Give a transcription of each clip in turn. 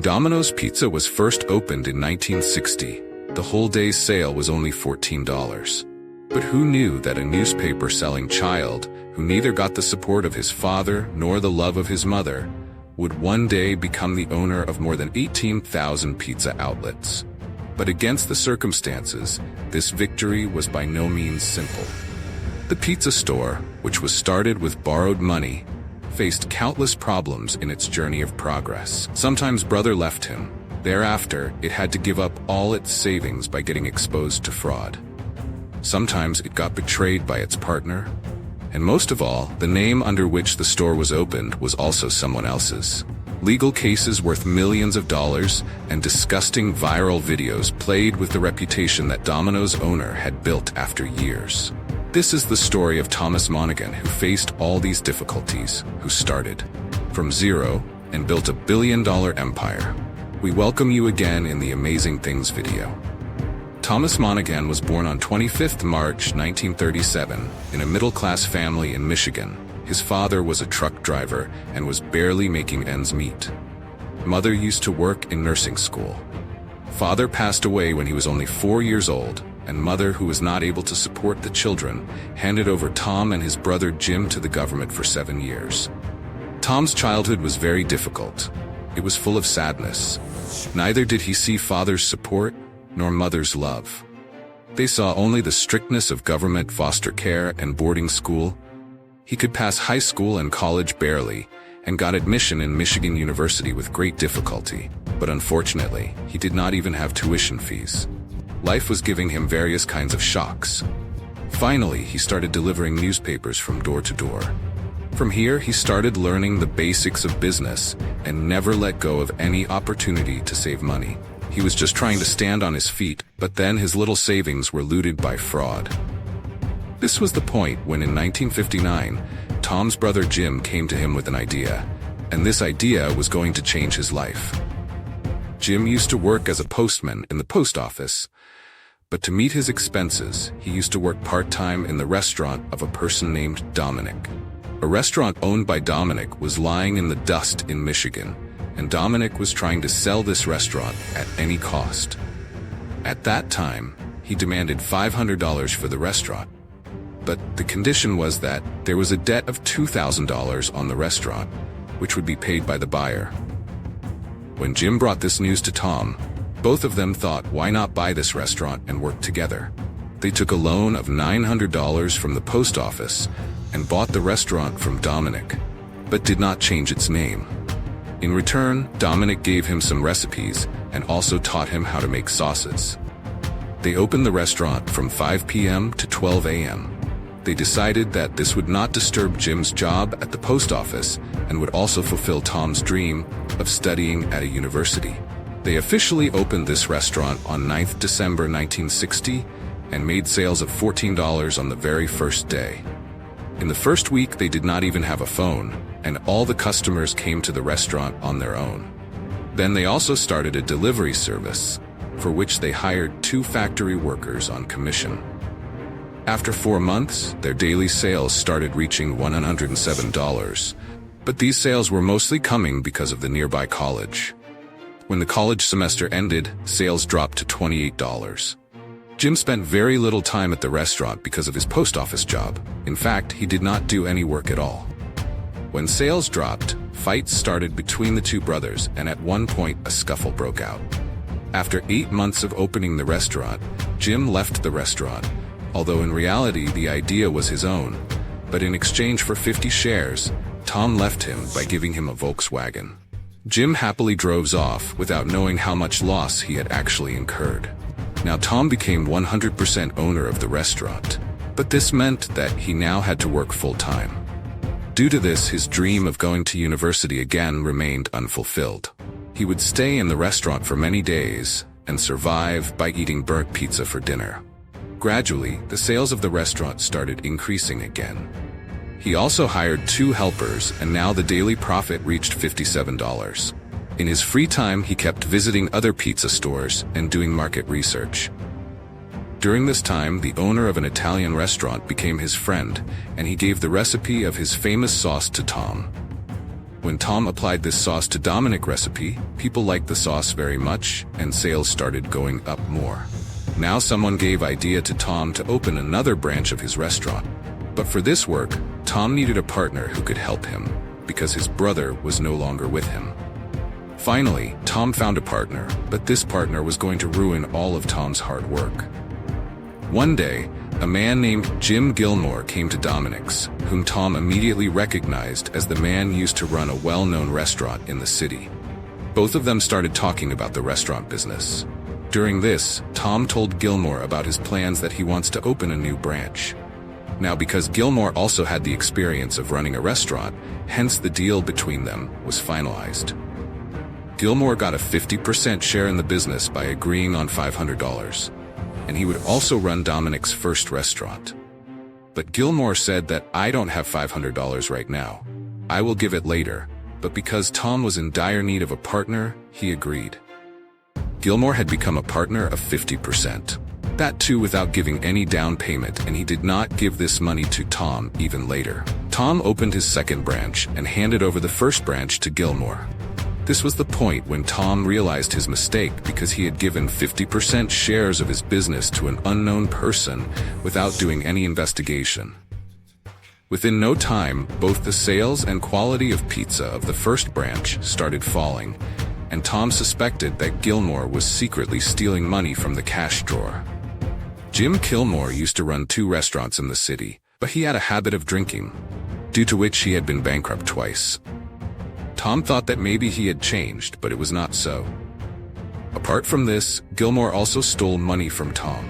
Domino's Pizza was first opened in 1960, the whole day's sale was only $14. But who knew that a newspaper-selling child, who neither got the support of his father nor the love of his mother, would one day become the owner of more than 18,000 pizza outlets? But against the circumstances, this victory was by no means simple. The pizza store, which was started with borrowed money, faced countless problems in its journey of progress. Sometimes brother left him. Thereafter, it had to give up all its savings by getting exposed to fraud. Sometimes it got betrayed by its partner. And most of all, the name under which the store was opened was also someone else's. Legal cases worth millions of dollars and disgusting viral videos played with the reputation that Domino's owner had built after years. This is the story of Thomas Monaghan, who faced all these difficulties, who started from zero and built a billion-dollar empire. We welcome you again in the Amazing Things video. Thomas Monaghan was born on 25 March 1937 in a middle-class family in Michigan. His father was a truck driver and was barely making ends meet. Mother used to work in nursing school. Father passed away when he was only 4 years old, and mother, who was not able to support the children, handed over Tom and his brother Jim to the government for 7 years. Tom's childhood was very difficult. It was full of sadness. Neither did he see father's support nor mother's love. They saw only the strictness of government foster care and boarding school. He could pass high school and college barely, and got admission in Michigan University with great difficulty, but unfortunately, he did not even have tuition fees. Life was giving him various kinds of shocks. Finally, he started delivering newspapers from door to door. From here, he started learning the basics of business and never let go of any opportunity to save money. He was just trying to stand on his feet, but then his little savings were looted by fraud. This was the point when in 1959, Tom's brother Jim came to him with an idea, and this idea was going to change his life. Jim used to work as a postman in the post office, but to meet his expenses, he used to work part-time in the restaurant of a person named Dominic. A restaurant owned by Dominic was lying in the dust in Michigan, and Dominic was trying to sell this restaurant at any cost. At that time, he demanded $500 for the restaurant, but the condition was that there was a debt of $2,000 on the restaurant, which would be paid by the buyer. When Jim brought this news to Tom, both of them thought, why not buy this restaurant and work together? They took a loan of $900 from the post office and bought the restaurant from Dominic, but did not change its name. In return, Dominic gave him some recipes and also taught him how to make sauces. They opened the restaurant from 5 p.m. to 12 a.m. They decided that this would not disturb Jim's job at the post office and would also fulfill Tom's dream of studying at a university. They officially opened this restaurant on 9th December 1960 and made sales of $14 on the very first day. In the first week, they did not even have a phone, and all the customers came to the restaurant on their own. Then they also started a delivery service, for which they hired 2 factory workers on commission. After 4 months, their daily sales started reaching $107, but these sales were mostly coming because of the nearby college. When the college semester ended, sales dropped to $28. Jim spent very little time at the restaurant because of his post office job. In fact, he did not do any work at all. When sales dropped, fights started between the 2 brothers, and at one point a scuffle broke out. After 8 months of opening the restaurant, Jim left the restaurant, although in reality the idea was his own, but in exchange for 50 shares, Tom left him by giving him a Volkswagen. Jim happily drove off without knowing how much loss he had actually incurred. Now Tom became 100% owner of the restaurant, but this meant that he now had to work full-time. Due to this, his dream of going to university again remained unfulfilled. He would stay in the restaurant for many days and survive by eating burnt pizza for dinner. Gradually, the sales of the restaurant started increasing again. He also hired 2 helpers, and now the daily profit reached $57. In his free time, he kept visiting other pizza stores and doing market research. During this time, the owner of an Italian restaurant became his friend, and he gave the recipe of his famous sauce to Tom. When Tom applied this sauce to Dominic recipe, people liked the sauce very much, and sales started going up more. Now someone gave idea to Tom to open another branch of his restaurant. But for this work, Tom needed a partner who could help him, because his brother was no longer with him. Finally, Tom found a partner, but this partner was going to ruin all of Tom's hard work. One day, a man named Jim Gilmore came to Dominic's, whom Tom immediately recognized as the man used to run a well-known restaurant in the city. Both of them started talking about the restaurant business. During this, Tom told Gilmore about his plans that he wants to open a new branch. Now, because Gilmore also had the experience of running a restaurant, hence the deal between them was finalized. Gilmore got a 50% share in the business by agreeing on $500. And he would also run Dominic's first restaurant. But Gilmore said that I don't have $500 right now. I will give it later, but because Tom was in dire need of a partner, he agreed. Gilmore had become a partner of 50%. That too without giving any down payment, and he did not give this money to Tom even later. Tom opened his second branch and handed over the first branch to Gilmore. This was the point when Tom realized his mistake because he had given 50% shares of his business to an unknown person without doing any investigation. Within no time, both the sales and quality of pizza of the first branch started falling, and Tom suspected that Gilmore was secretly stealing money from the cash drawer. Jim Gilmore used to run 2 restaurants in the city, but he had a habit of drinking, due to which he had been bankrupt twice. Tom thought that maybe he had changed, but it was not so. Apart from this, Gilmore also stole money from Tom.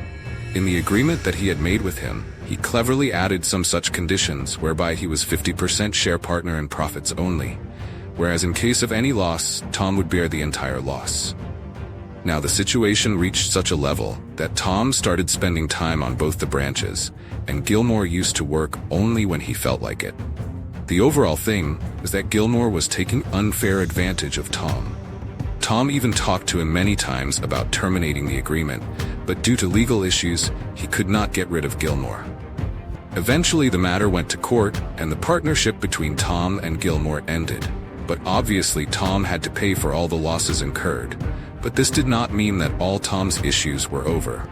In the agreement that he had made with him, he cleverly added some such conditions whereby he was 50% share partner in profits only, whereas in case of any loss, Tom would bear the entire loss. Now the situation reached such a level that Tom started spending time on both the branches, and Gilmore used to work only when he felt like it. The overall thing was that Gilmore was taking unfair advantage of Tom. Tom even talked to him many times about terminating the agreement, but due to legal issues, he could not get rid of Gilmore. Eventually the matter went to court, and the partnership between Tom and Gilmore ended. But obviously Tom had to pay for all the losses incurred. But this did not mean that all Tom's issues were over.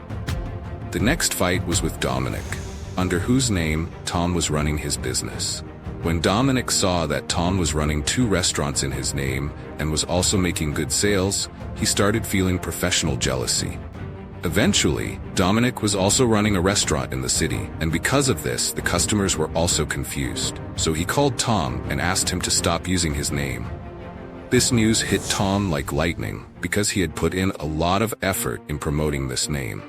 The next fight was with Dominic, under whose name Tom was running his business. When Dominic saw that Tom was running 2 restaurants in his name and was also making good sales, he started feeling professional jealousy. Eventually, Dominic was also running a restaurant in the city, and because of this, the customers were also confused. So he called Tom and asked him to stop using his name. This news hit Tom like lightning because he had put in a lot of effort in promoting this name.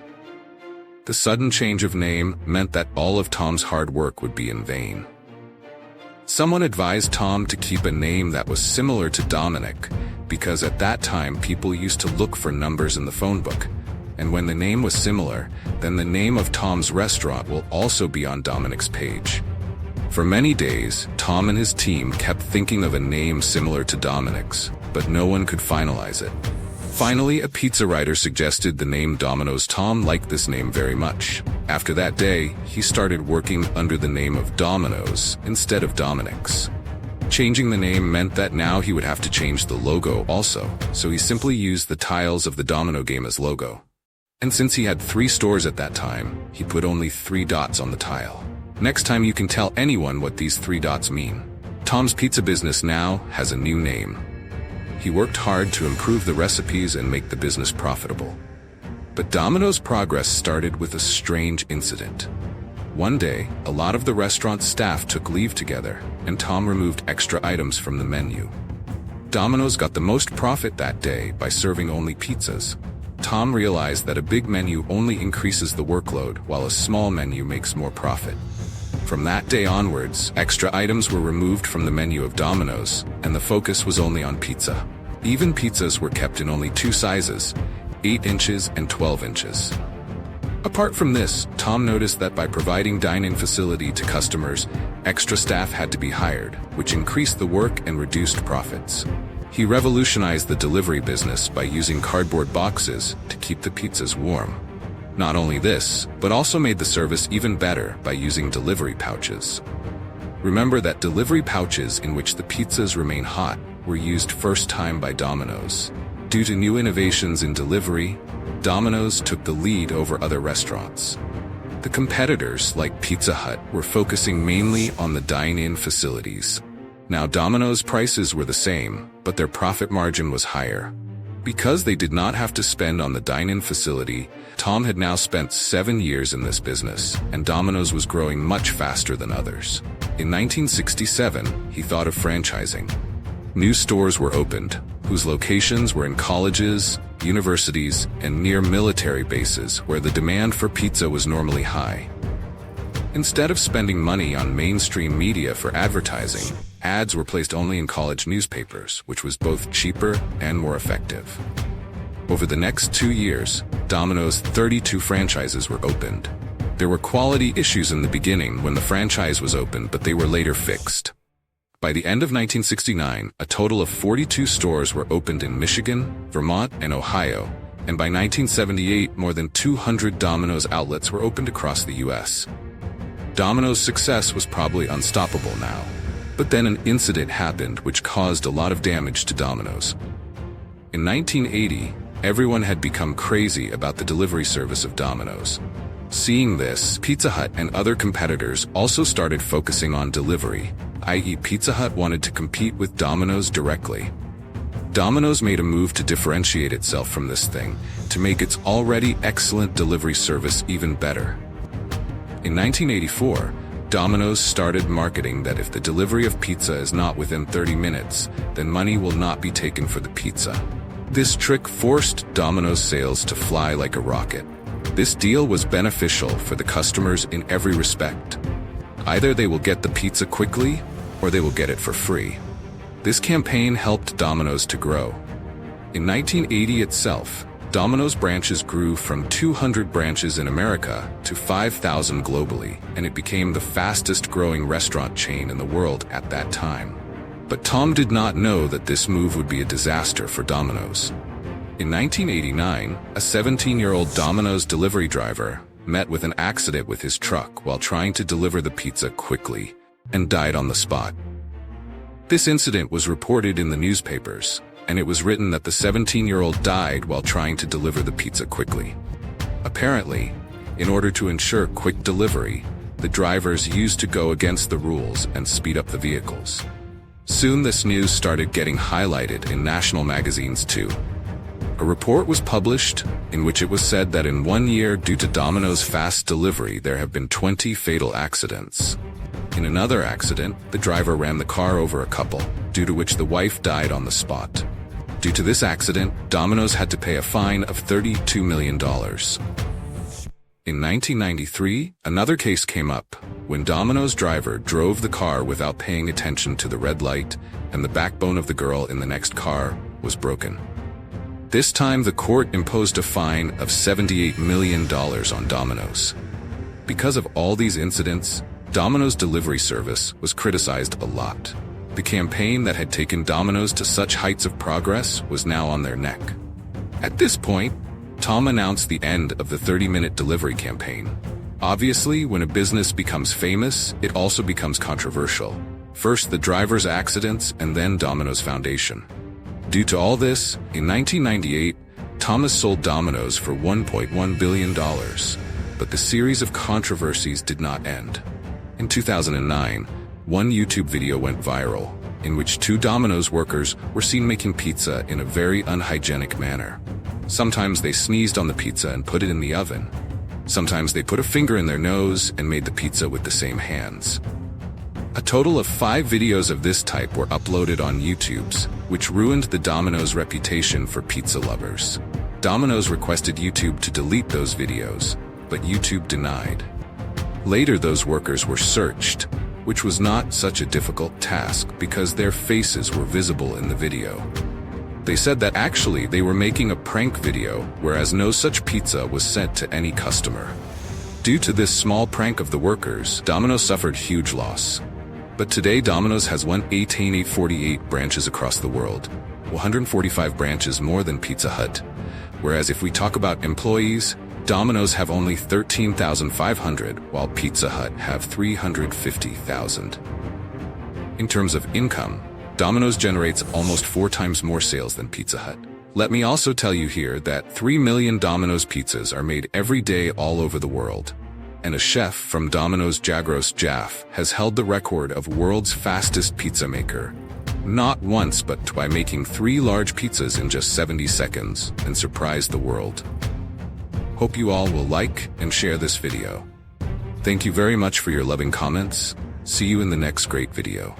The sudden change of name meant that all of Tom's hard work would be in vain. Someone advised Tom to keep a name that was similar to Dominic, because at that time people used to look for numbers in the phone book, and when the name was similar, then the name of Tom's restaurant will also be on Dominic's page. For many days, Tom and his team kept thinking of a name similar to Dominic's, but no one could finalize it. Finally, a pizza writer suggested the name Domino's. Tom liked this name very much. After that day, he started working under the name of Domino's instead of Dominic's. Changing the name meant that now he would have to change the logo also, so he simply used the tiles of the Domino game as logo. And since he had 3 stores at that time, he put only 3 dots on the tile. Next time you can tell anyone what these 3 dots mean. Tom's pizza business now has a new name. He worked hard to improve the recipes and make the business profitable. But Domino's progress started with a strange incident. One day, a lot of the restaurant's staff took leave together, and Tom removed extra items from the menu. Domino's got the most profit that day by serving only pizzas. Tom realized that a big menu only increases the workload, while a small menu makes more profit. From that day onwards, extra items were removed from the menu of Domino's, and the focus was only on pizza. Even pizzas were kept in only 2 sizes, 8 inches and 12 inches. Apart from this, Tom noticed that by providing dine-in facility to customers, extra staff had to be hired, which increased the work and reduced profits. He revolutionized the delivery business by using cardboard boxes to keep the pizzas warm. Not only this, but also made the service even better by using delivery pouches. Remember that delivery pouches in which the pizzas remain hot were used first time by Domino's. Due to new innovations in delivery, Domino's took the lead over other restaurants. The competitors, like Pizza Hut, were focusing mainly on the dine-in facilities. Now Domino's prices were the same, but their profit margin was higher. Because they did not have to spend on the dine-in facility, Tom had now spent 7 years in this business, and Domino's was growing much faster than others. In 1967, he thought of franchising. New stores were opened, whose locations were in colleges, universities, and near military bases where the demand for pizza was normally high. Instead of spending money on mainstream media for advertising, ads were placed only in college newspapers, which was both cheaper and more effective. Over the next 2 years, Domino's 32 franchises were opened. There were quality issues in the beginning when the franchise was opened, but they were later fixed. By the end of 1969, a total of 42 stores were opened in Michigan, Vermont, and Ohio, and by 1978, more than 200 Domino's outlets were opened across the U.S. Domino's success was probably unstoppable now. But then an incident happened which caused a lot of damage to Domino's. In 1980, everyone had become crazy about the delivery service of Domino's. Seeing this, Pizza Hut and other competitors also started focusing on delivery, i.e. Pizza Hut wanted to compete with Domino's directly. Domino's made a move to differentiate itself from this thing, to make its already excellent delivery service even better. In 1984, Domino's started marketing that if the delivery of pizza is not within 30 minutes, then money will not be taken for the pizza. This trick forced Domino's sales to fly like a rocket. This deal was beneficial for the customers in every respect. Either they will get the pizza quickly, or they will get it for free. This campaign helped Domino's to grow. In 1980 itself, Domino's branches grew from 200 branches in America to 5,000 globally, and it became the fastest growing restaurant chain in the world at that time. But Tom did not know that this move would be a disaster for Domino's. In 1989, a 17-year-old Domino's delivery driver met with an accident with his truck while trying to deliver the pizza quickly and died on the spot. This incident was reported in the newspapers, and it was written that the 17-year-old died while trying to deliver the pizza quickly. Apparently, in order to ensure quick delivery, the drivers used to go against the rules and speed up the vehicles. Soon this news started getting highlighted in national magazines too. A report was published in which it was said that in 1 year, due to Domino's fast delivery, there have been 20 fatal accidents. In another accident, the driver ran the car over a couple, due to which the wife died on the spot. Due to this accident, Domino's had to pay a fine of $32 million. In 1993, another case came up when Domino's driver drove the car without paying attention to the red light, and the backbone of the girl in the next car was broken. This time, the court imposed a fine of $78 million on Domino's. Because of all these incidents, Domino's delivery service was criticized a lot. The campaign that had taken Domino's to such heights of progress was now on their neck. At this point, Tom announced the end of the 30-minute delivery campaign. Obviously, when a business becomes famous, it also becomes controversial. First the driver's accidents, and then Domino's Foundation. Due to all this, in 1998, Thomas sold Domino's for $1.1 billion. But the series of controversies did not end. In 2009, one YouTube video went viral, in which 2 Domino's workers were seen making pizza in a very unhygienic manner. Sometimes they sneezed on the pizza and put it in the oven. Sometimes they put a finger in their nose and made the pizza with the same hands. A total of 5 videos of this type were uploaded on YouTube, which ruined the Domino's reputation for pizza lovers. Domino's requested YouTube to delete those videos, but YouTube denied. Later, those workers were searched, which was not such a difficult task because their faces were visible in the video. They said that actually they were making a prank video, whereas no such pizza was sent to any customer. Due to this small prank of the workers, Domino's suffered huge loss. But today Domino's has 1,848 branches across the world, 145 branches more than Pizza Hut. Whereas if we talk about employees, Domino's have only 13,500, while Pizza Hut have 350,000. In terms of income, Domino's generates almost 4 times more sales than Pizza Hut. Let me also tell you here that 3 million Domino's pizzas are made every day all over the world. And a chef from Domino's, Jagros Jaff, has held the record of world's fastest pizza maker. Not once but by making 3 large pizzas in just 70 seconds and surprised the world. Hope you all will like and share this video. Thank you very much for your loving comments. See you in the next great video.